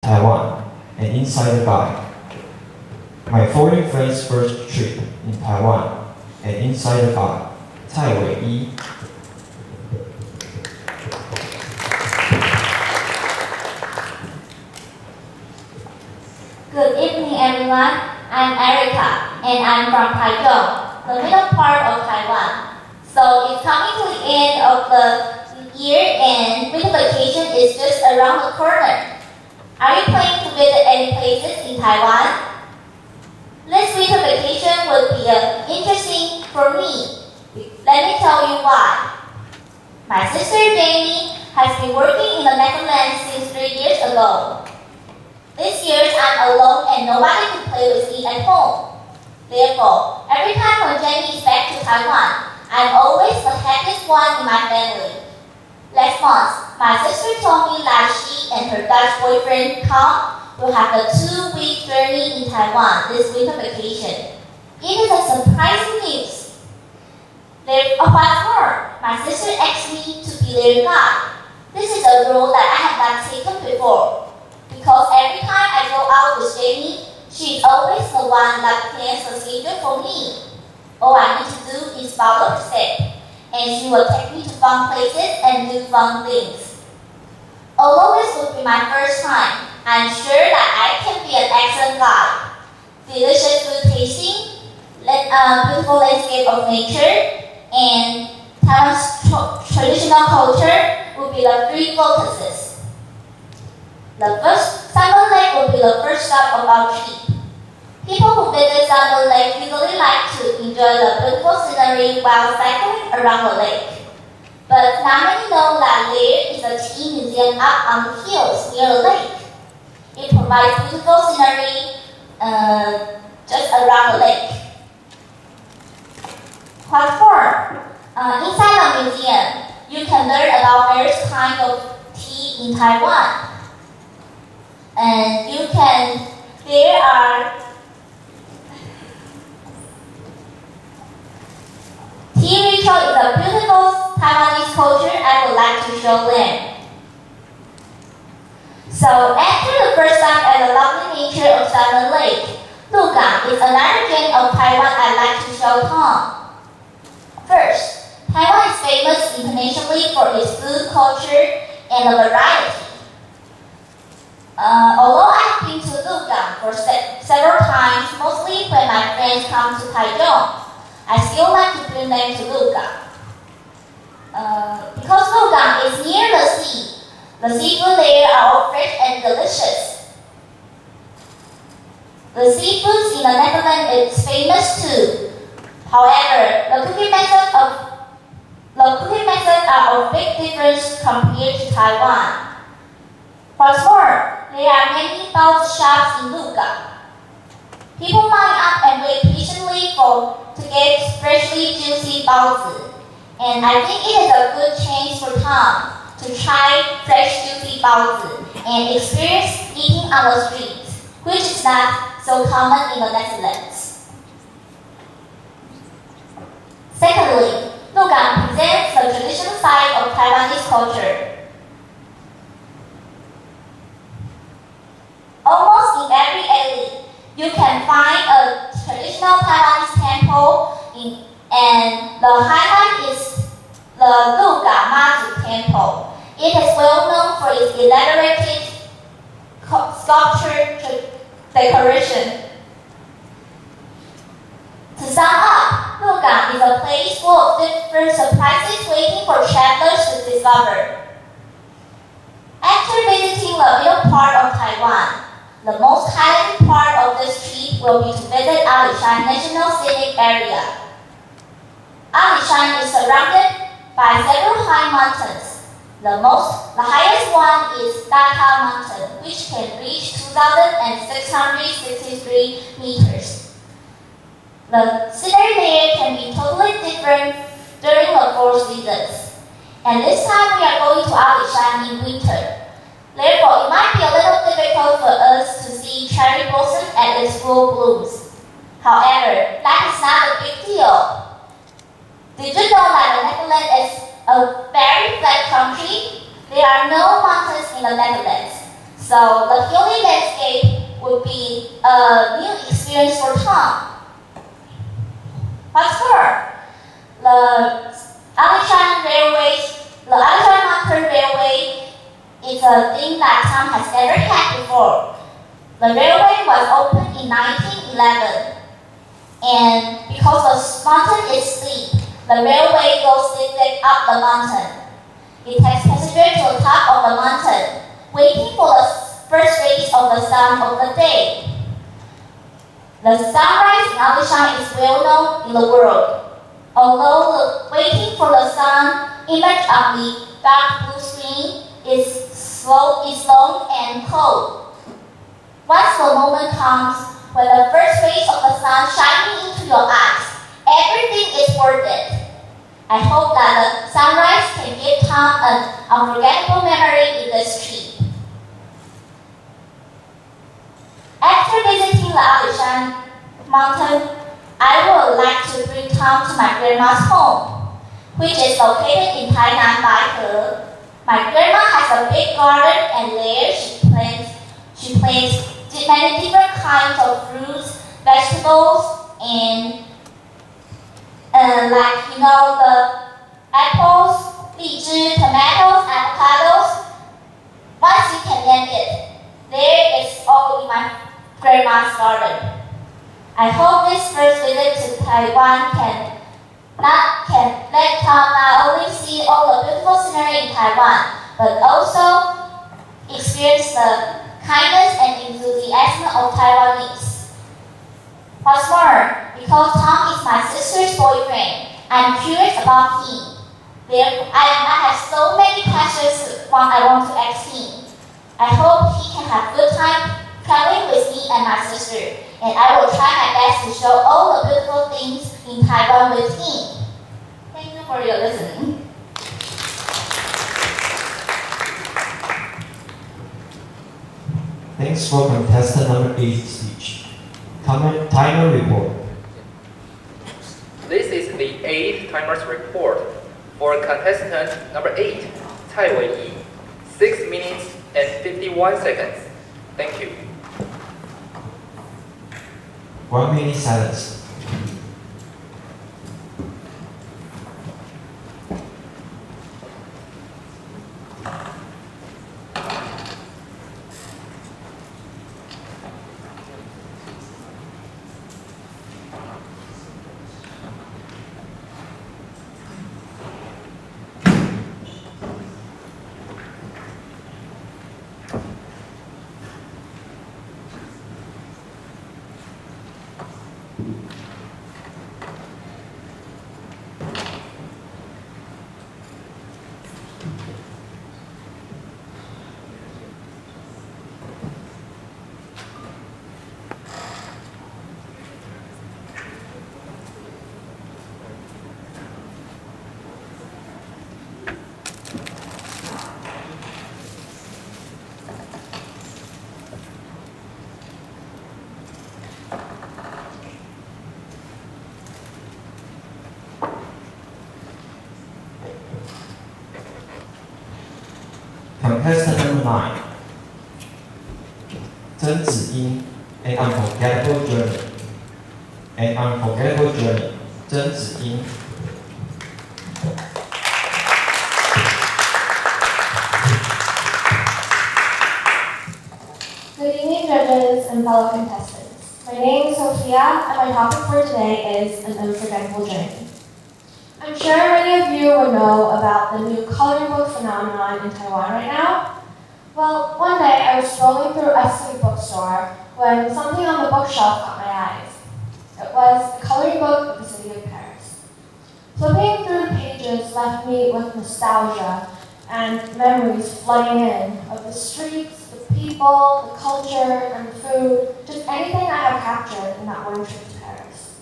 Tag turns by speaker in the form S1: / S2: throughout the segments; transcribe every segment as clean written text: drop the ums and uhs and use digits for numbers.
S1: Taiwan, an insider guide. My foreign friend's first trip in Taiwan, an insider guide. 蔡伟一。
S2: Good evening, everyone. I'm Erica, and I'm from Taichung, the middle part of Taiwan. So it's coming to the end of the year, and winter vacation is just around the corner. Are you planning to visit any places in Taiwan? This winter vacation would be interesting for me. Let me tell you why. My sister Jamie has been working in the Netherlands since 3 years ago. This year I'm alone and nobody to play with me at home. Therefore, every time when Jamie is back to Taiwan, I'm always the happiest one in my family. Last month, my sister told me that she and her Dutch boyfriend Tom will have a 2-week journey in Taiwan this winter vacation. It is a surprising news. What's more, my sister asked me to be their guide. This is a role that I have not taken before. Because every time I go out with Jamie, she is always the one that plans the schedule for me. All I need to do is follow her step, and she will take me to fun places and do fun things. Although this would be my first time, I'm sure that I can be an excellent guide. Delicious food tasting, beautiful landscape of nature, and Taiwan's traditional culture will be the 3 focuses. The first, Summer Lake will be the first stop of our trip. People who visit Summer Lake usually like to enjoy the beautiful scenery while cycling around the lake. But not many know that there is a tea museum up on the hills near the lake. It provides beautiful scenery just around the lake. What's more, inside the museum, you can learn about various kinds of tea in Taiwan. And there are tea ritual is a beautiful Taiwanese culture I would like to show them. So after the first stop at the lovely nature of Summer Lake, Lugang is another gem of Taiwan I'd like to show Tom. First, Taiwan is famous internationally for its food culture and the variety. Although I have been to Lugang for several times, mostly when my friends come to Taichung, I still like to bring them to Lugang. Because Lugang is near the sea, the seafood there are all fresh and delicious. The seafoods in the Netherlands is famous too. However, the cooking methods are of big difference compared to Taiwan. What's more, there are many baozi shops in Lugang. People line up and wait patiently to get freshly juicy baozi. And I think it is a good chance for Tom to try fresh juicy baozi and experience eating on the streets, which is not so common in the Netherlands. Secondly, Lugang presents the traditional side of Taiwanese culture. Almost in every alley, you can find a traditional Taiwanese temple, and the highlight is the Lugang Mazu Temple. It is well known for its elaborated sculpture decoration. To sum up, Lugang is a place full of different surprises waiting for travelers to discover. After visiting the middle part of Taiwan, the most highlighted part of this trip will be to visit Alishan National Scenic Area. Alishan is surrounded by several high mountains. The highest one is Data Mountain, which can reach 2,663 meters. The scenery there can be totally different during the 4 seasons. And this time we are going to Alishan in winter. Therefore, it might be a little difficult for us to see cherry blossom at its full blooms. However, that is not a big deal. Did you know that the Netherlands is a very flat country? There are no mountains in the Netherlands. So the hilly landscape would be a new experience for Tom. What's more, the Alishan Mountain Railway is a thing that Tom has never had before. The railway was opened in 1911, and because the mountain is steep, the railway goes zigzag up the mountain. It takes passengers to the top of the mountain, waiting for the first rays of the sun of the day. The sunrise in Alishan is well known in the world, although the waiting for the sun image on the dark blue screen is long and cold. Once the moment comes when the first rays of the sun shining into your eyes, everything is worth it. I hope that the sunrise can give Tom an unforgettable memory in this trip. After visiting the Alishan Mountain, I would like to bring Tom to my grandma's home, which is located in Tainan, Baihe. My grandma has a big garden, and there she plants many different kinds of fruits, vegetables, and the apples, lychee, tomatoes, avocados. Once you can name it, there is all in my grandma's garden. I hope this first visit to Taiwan can let Tom not only see all the beautiful scenery in Taiwan, but also experience the kindness and enthusiasm of Taiwanese. What's more, because Tom is my sister's boyfriend, I'm curious about him. I have so many questions I want to ask him. I hope he can have a good time traveling with me and my sister, and I will try my best to show all the beautiful things in Taiwan with him. Thank you for your listening.
S1: Thanks for contestant number 8 speech. Timer report.
S3: This is the 8th timer's report for contestant number 8, Cai Weiyi, 6 minutes and 51 seconds. Thank you.
S1: 1 minute silence. Contestant number 9, Zhen Ziyin, An Unforgettable Journey. An Unforgettable Journey, Zhen Ziyin.
S4: Good evening, judges and fellow contestants. My name is Sophia, and my topic for today is An Unforgettable Journey. I'm sure many of you would know about the new coloring book phenomenon in Taiwan right now. Well, one day I was strolling through a city bookstore when something on the bookshelf caught my eyes. It was a coloring book of the city of Paris. Flipping through the pages left me with nostalgia and memories flooding in of the streets, the people, the culture, and the food, just anything I have captured in that one trip to Paris.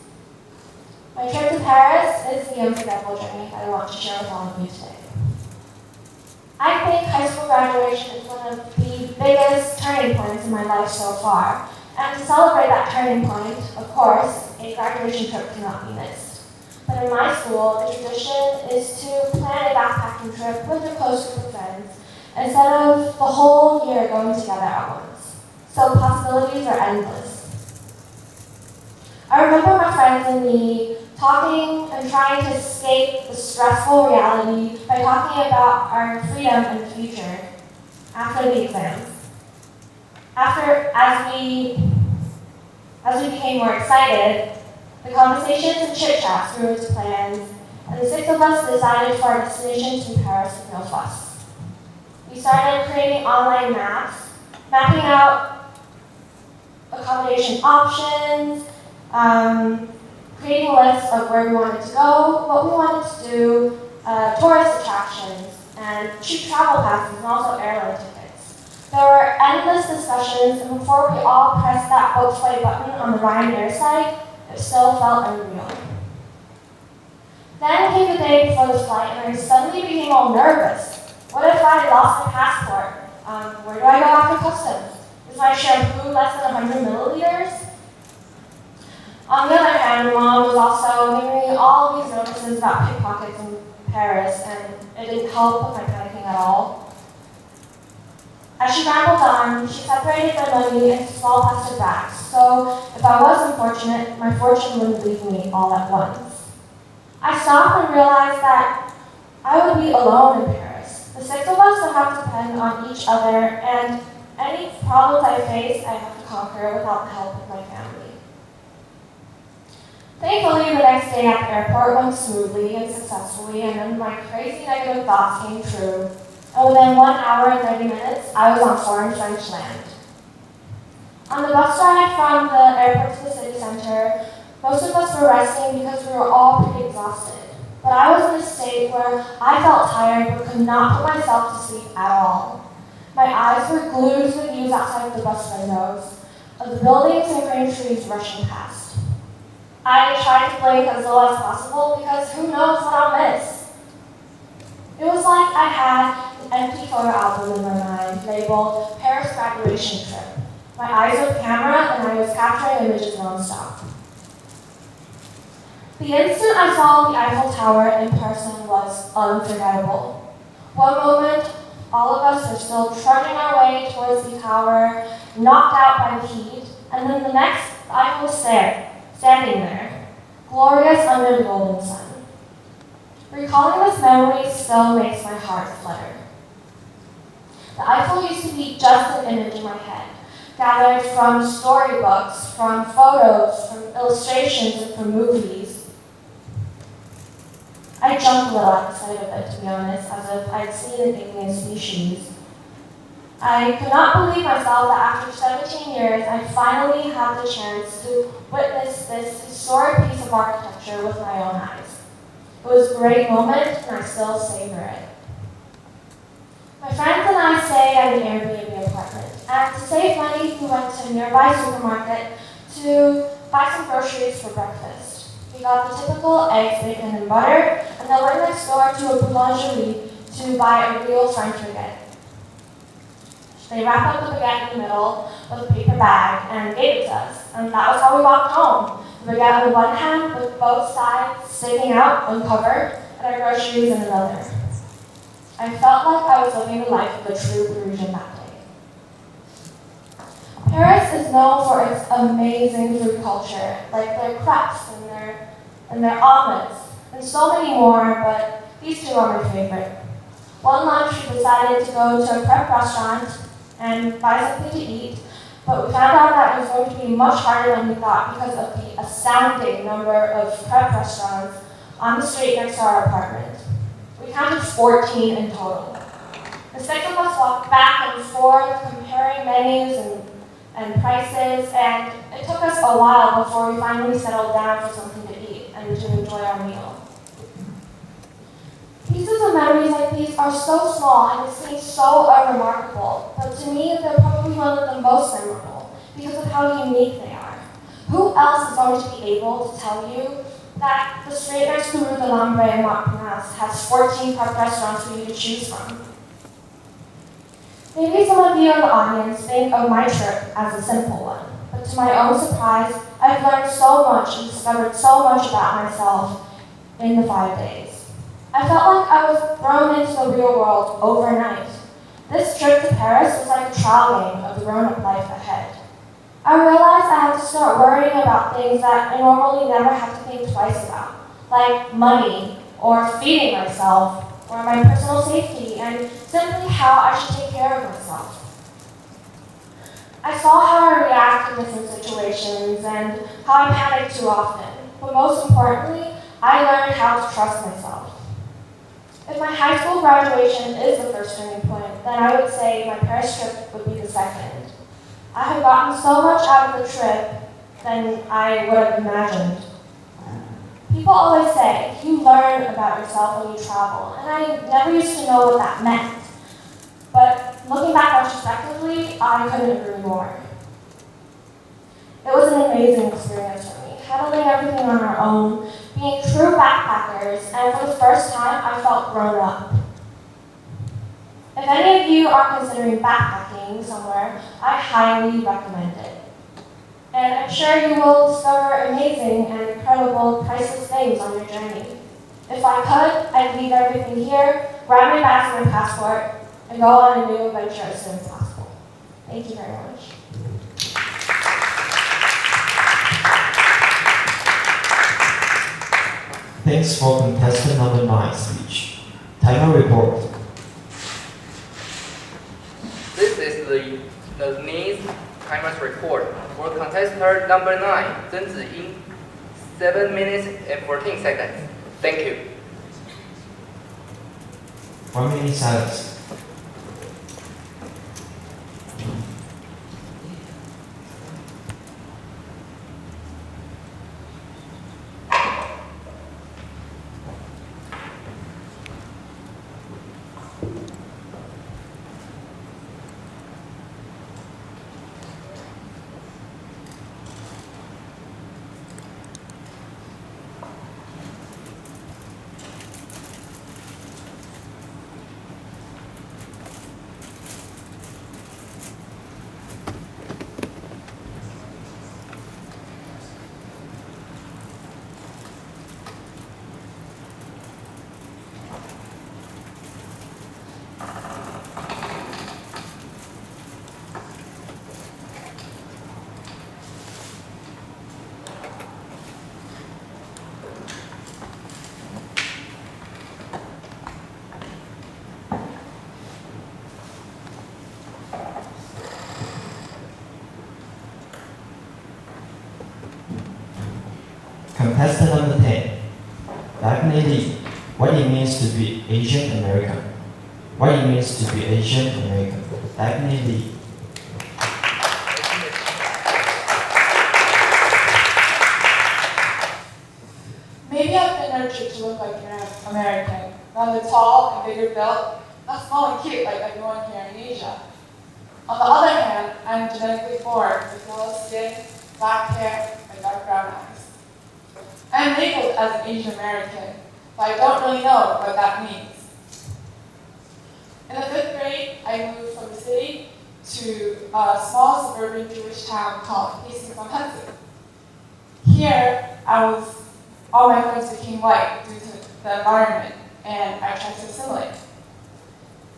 S4: My trip to Paris is the unforgettable journey that I want to share with all of you today. I think high school graduation is one of the biggest turning points in my life so far. And to celebrate that turning point, of course, a graduation trip cannot be missed. But in my school, the tradition is to plan a backpacking trip with a close group of friends instead of the whole year going together at once. So possibilities are endless. I remember my friends and me talking and trying to escape the stressful reality by talking about our freedom and future after the exams. As we became more excited, the conversations and chit-chats grew into plans, and the 6 of us decided for our destination to Paris with no fuss. We started creating online maps, mapping out accommodation options, creating lists of where we wanted to go, what we wanted to do, tourist attractions, and cheap travel passes, and also airline tickets. There were endless discussions, and before we all pressed that book play button on the Ryanair site, it still felt unreal. Then came the day before the flight, and I suddenly became all nervous. What if I lost my passport? Where do I go after customs? Is my shampoo less than 100 milliliters? On the other hand, Mom was also giving me all these notices about pickpockets in Paris, and it didn't help with my panicking at all. As she rambled on, she separated my money into small plastic bags, so if I was unfortunate, my fortune wouldn't leave me all at once. I stopped and realized that I would be alone in Paris. The 6 of us would have to depend on each other, and any problems I faced, I have to conquer without the help of my family. Thankfully, the next day at the airport went smoothly and successfully, and then my crazy negative thoughts came true. And within 1 hour and 30 minutes, I was on foreign French land. On the bus ride from the airport to the city center, most of us were resting because we were all pretty exhausted. But I was in a state where I felt tired but could not put myself to sleep at all. My eyes were glued to the views outside the bus windows, of the buildings and green trees rushing past. I tried to blink as low as possible because who knows what I'll miss. It was like I had an empty photo album in my mind labeled Paris Graduation Trip. My eyes were the camera and I was capturing images nonstop. The instant I saw the Eiffel Tower in person was unforgettable. One moment, all of us were still trudging our way towards the tower, knocked out by the heat, and then the next, the Eiffel was standing there, glorious under the golden sun. Recalling this memory still makes my heart flutter. The Eiffel used to be just an image in my head, gathered from storybooks, from photos, from illustrations, and from movies. I jumped a little at the sight of it, to be honest, as if I'd seen an alien species. I could not believe myself that after 17 years, I finally had the chance to witness this historic piece of architecture with my own eyes. It was a great moment, and I still savor it. My friends and I stay at an Airbnb apartment, and to save money, we went to a nearby supermarket to buy some groceries for breakfast. We got the typical eggs, bacon, and butter, and then went next door to a boulangerie to buy a real French baguette. They wrapped up the baguette in the middle with a paper bag and gave it to us, and that was how we walked home. The baguette in one hand with both sides sticking out uncovered, and our groceries in another. I felt like I was living the life of a true Parisian that day. Paris is known for its amazing food culture, like their crepes and their omelets, and so many more, but these 2 are my favorite. One lunch, we decided to go to a crepe restaurant and buy something to eat, but we found out that it was going to be much harder than we thought because of the astounding number of crepe restaurants on the street next to our apartment. We counted 14 in total. The 6 of us walked back and forth comparing menus and prices, and it took us a while before we finally settled down for something to eat and to enjoy our meal. Pieces of memories like these are so small and it seems so unremarkable, but to me they're probably one of the most memorable because of how unique they are. Who else is going to be able to tell you that the street next to Rue de l'Ambre in Montparnasse has 14 crepe restaurants for you to choose from? Maybe some of you in the audience think of my trip as a simple one, but to my own surprise, I've learned so much and discovered so much about myself in the 5 days. I felt like I was thrown into the real world overnight. This trip to Paris was like a trial game of the grown-up life ahead. I realized I had to start worrying about things that I normally never have to think twice about, like money, or feeding myself, or my personal safety, and simply how I should take care of myself. I saw how I react in different situations and how I panic too often, but most importantly, I learned how to trust myself. If my high school graduation is the first turning point, then I would say my Paris trip would be the second. I have gotten so much out of the trip than I would have imagined. People always say, you learn about yourself when you travel, and I never used to know what that meant. But looking back retrospectively, I couldn't agree more. It was an amazing experience for me, handling everything on our own, being true backpackers, and for the first time, I felt grown up. If any of you are considering backpacking somewhere, I highly recommend it. And I'm sure you will discover amazing and incredible, priceless things on your journey. If I could, I'd leave everything here, grab my bags and my passport, and go on a new adventure as soon as possible. Thank you very much.
S1: Thanks for contestant number 9 speech. Timer report.
S3: This is the next timer's report for contestant number 9, Zhen Ziying, 7 minutes and 14 seconds. Thank you.
S1: 1 minute silence. Contestant number 10, Daphne Lee. What it means to be Asian American. What it means to be Asian American. Daphne Lee.
S5: Maybe I've been nurtured to look like an American, rather tall and bigger built, not small and cute like everyone here in Asia. On the other hand, I'm genetically born with yellow skin, black hair, and dark brown eyes. I'm labeled as an Asian American, but I don't really know what that means. In the 5th grade, I moved from the city to a small suburban Jewish town called Hastings-on-Hudson. Here, all my friends became white due to the environment, and I tried to assimilate.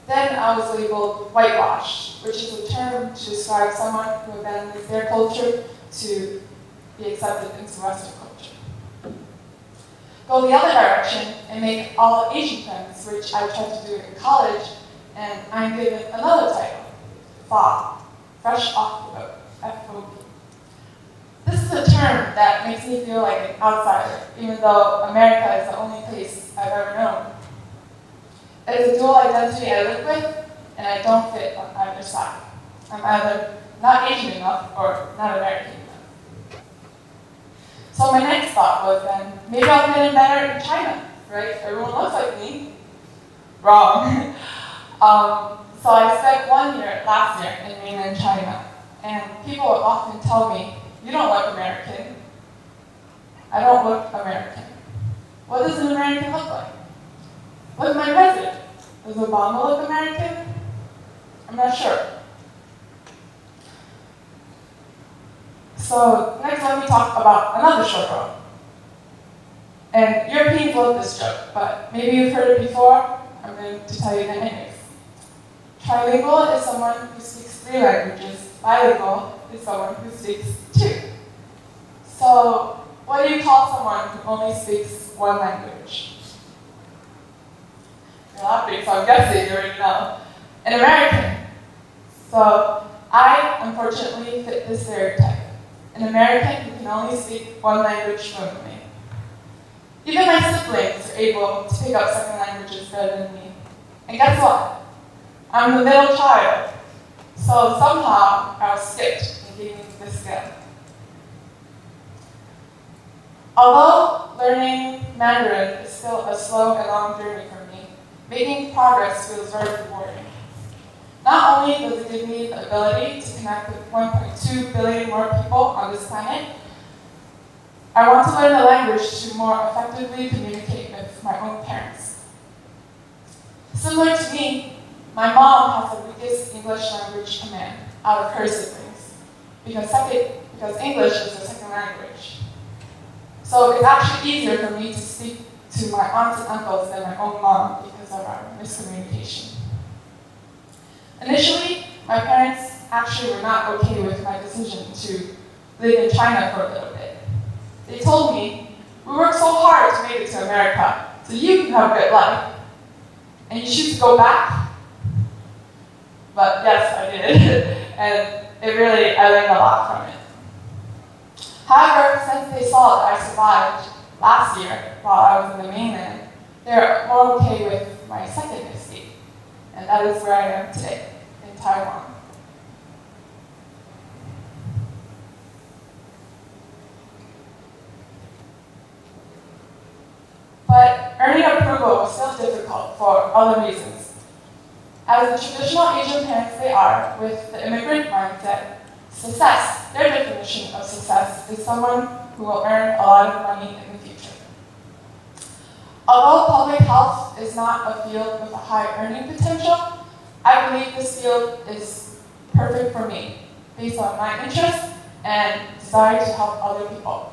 S5: Then I was labeled whitewashed, which is a term to describe someone who abandons their culture to be accepted into Western culture. Go the other direction and make all Asian friends, which I tried to do in college, and I'm given another title, FOB, fresh off the boat, FOB. This is a term that makes me feel like an outsider, even though America is the only place I've ever known. It is a dual identity I live with, and I don't fit on either side. I'm either not Asian enough or not American enough. So my next thought was then, maybe I'll fit in better in China, right? Everyone looks like me. Wrong. So I spent 1 year last year in mainland China, and people would often tell me, you don't look American. I don't look American. What does an American look like? Look at my president. Does Obama look American? I'm not sure. So next let me talk about another short film. And Europeans love this joke, but maybe you've heard it before. I'm going to tell you again anyways. Trilingual is someone who speaks 3 languages. Bilingual is someone who speaks 2. So, what do you call someone who only speaks 1 language? You're laughing, so I'm guessing you already know. An American. So, I unfortunately fit this stereotype. An American who can only speak 1 language fluently. Even my siblings are able to pick up 2nd languages better than me. And guess what? I'm the middle child. So somehow I was skipped in gaining this skill. Although learning Mandarin is still a slow and long journey for me, making progress feels very rewarding. Not only does it give me the ability to connect with 1.2 billion more people on this planet, I want to learn the language to more effectively communicate with my own parents. Similar to me, my mom has the weakest English language command out of her siblings, because English is her 2nd language. So it's actually easier for me to speak to my aunts and uncles than my own mom because of our miscommunication. Initially, my parents actually were not okay with my decision to live in China for a little bit. They told me, we worked so hard to make it to America, so you can have a good life. And you choose to go back? But yes, I did. And I learned a lot from it. However, since they saw that I survived last year while I was in the mainland, they're more okay with my 2nd escape. And that is where I am today, in Taiwan. But earning approval was still difficult for other reasons. As the traditional Asian parents they are, with the immigrant mindset, their definition of success is someone who will earn a lot of money in the future. Although public health is not a field with a high earning potential, I believe this field is perfect for me, based on my interest and desire to help other people.